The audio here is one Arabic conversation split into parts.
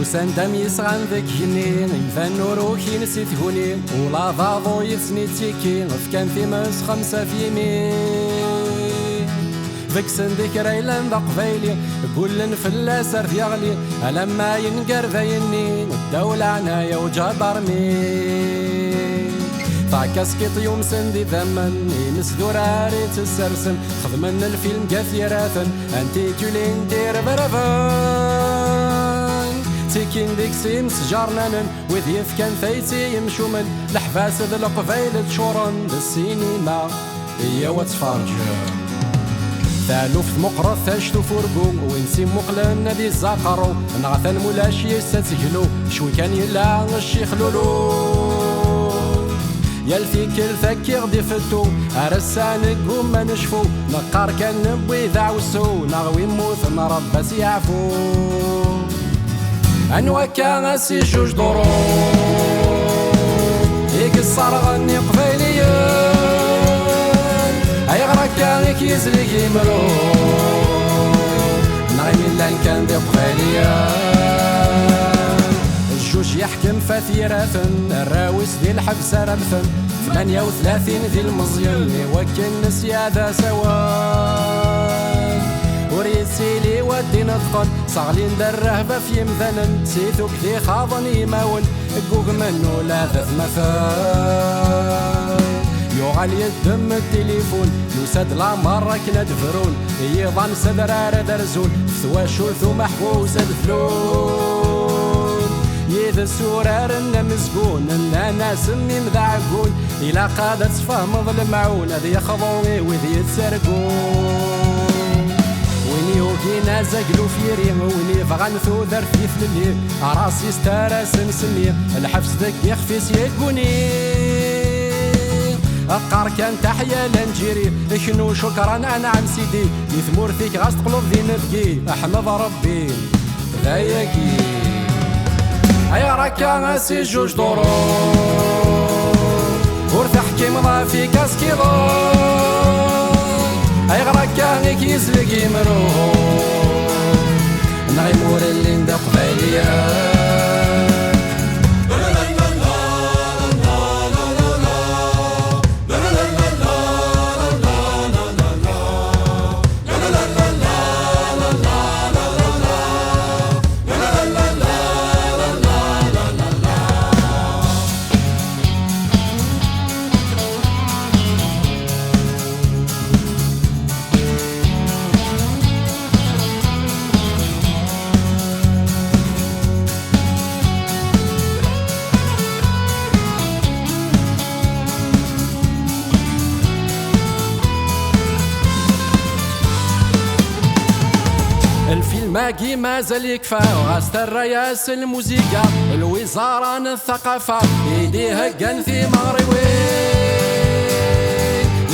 وسندم يسغن ذاك جنين ينفن روحي نسيت هوني ولا ضاضو يتسني تيكي فكان في مس خمسة في يمين ذاك سندك رايلان ذا قبايلي كل فلاس رث يغلي لما ينقر ذا ينين الدولة عنايا وجبر مين كاسكيط يوم سندي ذمن يمس ذراري تسرسن خدمن الفيلم كثيراثن انتي تولين دير برفان تيكين ديك سيم سجارنانن وذيف كان ثيتي يمشومن لحفاس ذا القبايل تشورن بالسينما هي وتفرجن ثالوف مقرث ثاشتو فرقو وينسي مقلن نادي الزاقرو نغثن مولاش يستسجلو شوي كان يلا الشيخ لولو يالفي كل فكر دي فتو أرسانك وما نشفو نقار كان نبوي ذا وسو نغوي موت نربس يعفو أنوا كان غاسي جوج دورو يقصر غني قبيليان أي غرا كان يزلق يمرو نغيمي لان كان دي قبيليان الجوج يحكم فثيراثن الراوس دي الحبس رمثن 38 ذي المزيان يوكل نسيا ذا سوان وريسيلي ودي نطقن صغلين درهبة في مذنن سيثو كذي خاضن يماون قوق منو لا ذا مثال يوغال يدم التليفون يسد لا مرة كنا دفرون يضان سدرار درزون ثواشو ثو محبوس الفلون يذ السورار مزقون انا سمي مذعقون إلا قادت فهم المعون هذي يخضوني وذي يتسرقون ويني وكينا زقلو فيري ويني فغان ثو ذرثي فللي راسي ستارس نسمي الحبس ذك يخفيس يقوني أقار كان تحيا لنجيري شنو شكرا أنا عم سيدي يثمور فيك غاس تقلب ذي نبكي أحمد ربي ذايكي أي راكا غاسي جوج دورو ورث حكيم ضا في كاسكيضو أي غراكا غيك يزلق يمرو نغيمور اللي ندق باليا الفيلم ما زال يكفى وغاست الرئاسة الموسيقى الوزارة الثقافة يديها كان في مغربي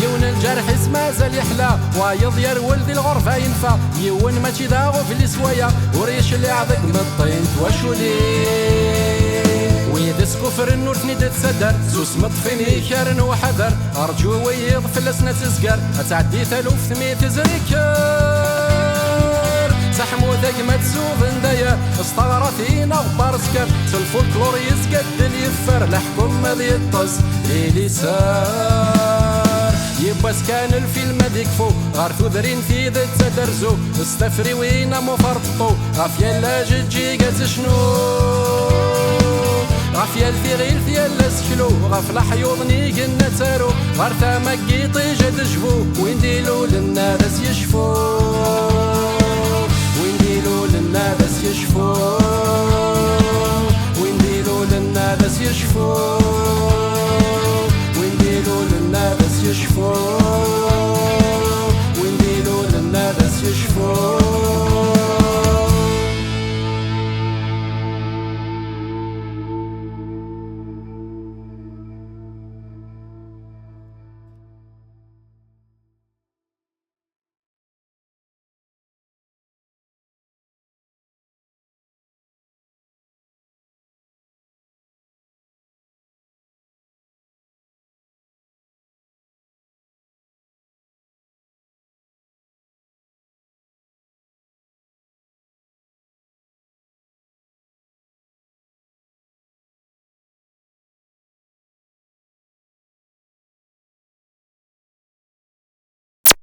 يون الجرح ما زال يحلى ويضير ولد الغرفة ينفى يون ما تيداغو في السوايا وريش اللي عضق من الطين توشولي ويدس كفر النور ثنيد تسدر سوس مطفيني كارن وحذر أرجو ويض في الأسنة تزقر أتعدي 300 تزريكر سحمو ذاك ما تسوغ ندايا استغرثينا وبارسكر الفولكلور يزقد يفر لحكم ماذي يطز ليلي سار يباس كان الفيلم هذيك فوق غارثو ذرين في ذات تدرزو استفري وينا مفرطو غافيا لا جي قاس شنو غافيا الفيغيل ثيالا سكلو غاف لحيوضني قلنا تارو غارثا مكيطي جاد جفو وين ديلو للناس يشفو الناس يشفو ونديرو للناس يشفو ونديرو للناس يشفو